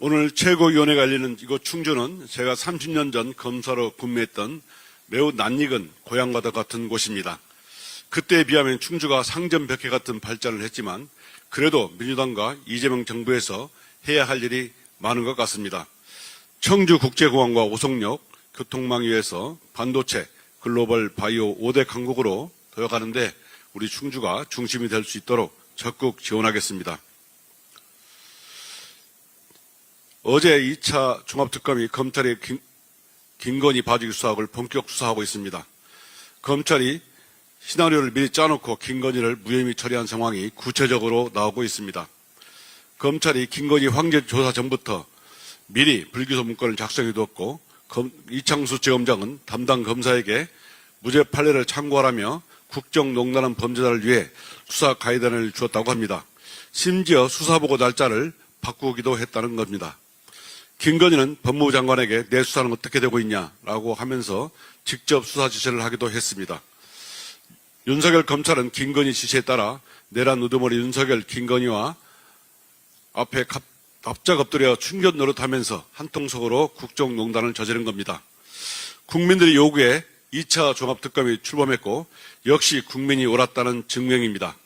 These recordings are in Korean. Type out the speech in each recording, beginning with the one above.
오늘 최고위원회가 열리는 이곳 충주는 제가 30년 전 검사로 근무했던 매우 낯익은 고향과도 같은 곳입니다. 그때에 비하면 충주가 상점벽해 같은 발전을 했지만 그래도 민주당과 이재명 정부에서 해야 할 일이 많은 것 같습니다. 청주국제공항과 오송역, 교통망 위에서 반도체, 글로벌 바이오 5대 강국으로 되어가는데 우리 충주가 중심이 될 수 있도록 적극 지원하겠습니다. 어제 2차 종합특검이 검찰의 김건희 봐주기 수사학을 본격 수사하고 있습니다. 검찰이 시나리오를 미리 짜놓고 김건희를 무혐의 처리한 상황이 구체적으로 나오고 있습니다. 검찰이 김건희 황제 조사 전부터 미리 불기소 문건을 작성해두었고 이창수 지검장은 담당 검사에게 무죄 판례를 참고하라며 국정농단한 범죄자를 위해 수사 가이드라인을 주었다고 합니다. 심지어 수사보고 날짜를 바꾸기도 했다는 겁니다. 김건희는 법무부 장관에게 내 수사는 어떻게 되고 있냐라고 하면서 직접 수사 지시를 하기도 했습니다. 윤석열 검찰은 김건희 지시에 따라 내란 우두머리 윤석열, 김건희와 앞에 납작 엎드려 충견 노릇하면서 한통속으로 국정농단을 저지른 겁니다. 국민들의 요구에 2차 종합특검이 출범했고 역시 국민이 옳았다는 증명입니다.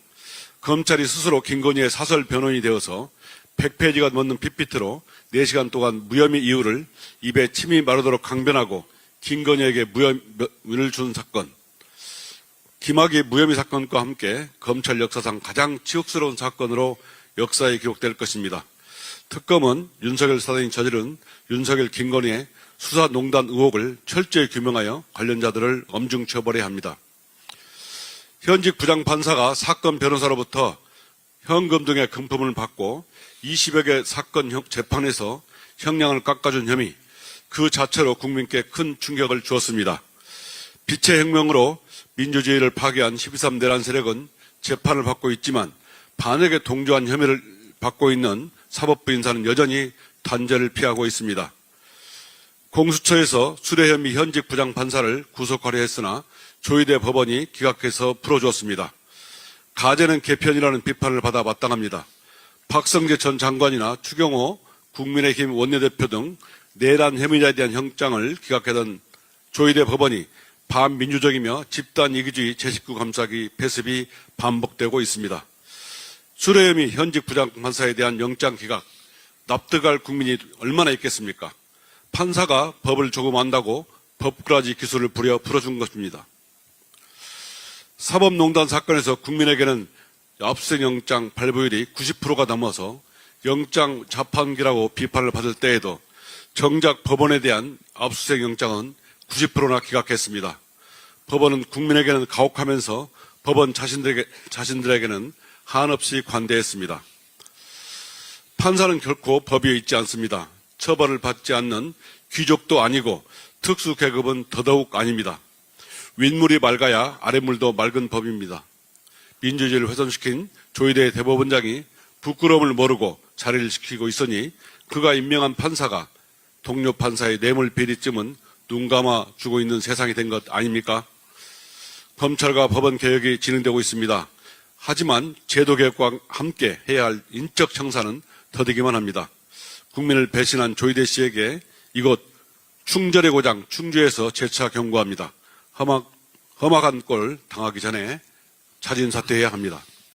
검찰이 스스로 김건희의 사설 변호인이 되어서 100페이지가 넘는 PPT로 4시간 동안 무혐의 이유를 입에 침이 마르도록 강변하고 김건희에게 무혐의를 준 사건, 김학의 무혐의 사건과 함께 검찰 역사상 가장 치욕스러운 사건으로 역사에 기록될 것입니다. 특검은 윤석열 사단이 저지른 윤석열 김건희의 수사농단 의혹을 철저히 규명하여 관련자들을 엄중 처벌해야 합니다. 현직 부장판사가 사건 변호사로부터 현금 등의 금품을 받고 20여 개 사건 재판에서 형량을 깎아준 혐의, 그 자체로 국민께 큰 충격을 주었습니다. 빛의 혁명으로 민주주의를 파괴한 12.3 내란 세력은 재판을 받고 있지만 반역에 동조한 혐의를 받고 있는 사법부 인사는 여전히 단죄를 피하고 있습니다. 공수처에서 수뢰 혐의 현직 부장판사를 구속하려 했으나 조희대 법원이 기각해서 풀어주었습니다. 가제는 개편이라는 비판을 받아 마땅합니다. 박성재 전 장관이나 추경호 국민의힘 원내대표 등 내란 혐의자에 대한 형장을 기각하던 조희대 법원이 반민주적이며 집단 이기주의 제19 감싸기 패습이 반복되고 있습니다. 수뢰 혐의 현직 부장판사에 대한 영장 기각, 납득할 국민이 얼마나 있겠습니까? 판사가 법을 조금 안다고 법꾸라지 기술을 부려 풀어준 것입니다. 사법농단 사건에서 국민에게는 압수수색 영장 발부율이 90%가 넘어서 영장 자판기라고 비판을 받을 때에도 정작 법원에 대한 압수수색 영장은 90%나 기각했습니다. 법원은 국민에게는 가혹하면서 법원 자신들에게는 한없이 관대했습니다. 판사는 결코 법위에 있지 않습니다. 처벌을 받지 않는 귀족도 아니고 특수계급은 더더욱 아닙니다. 윗물이 맑아야 아랫물도 맑은 법입니다. 민주주의를 훼손시킨 조희대 대법원장이 부끄러움을 모르고 자리를 지키고 있으니 그가 임명한 판사가 동료 판사의 뇌물 비리쯤은 눈 감아 주고 있는 세상이 된 것 아닙니까? 검찰과 법원 개혁이 진행되고 있습니다. 하지만 제도 개혁과 함께 해야 할 인적 청산은 더디기만 합니다. 국민을 배신한 조희대 씨에게 이곳 충절의 고장 충주에서 재차 경고합니다. 험악한 꼴 당하기 전에 자진 사퇴해야 합니다.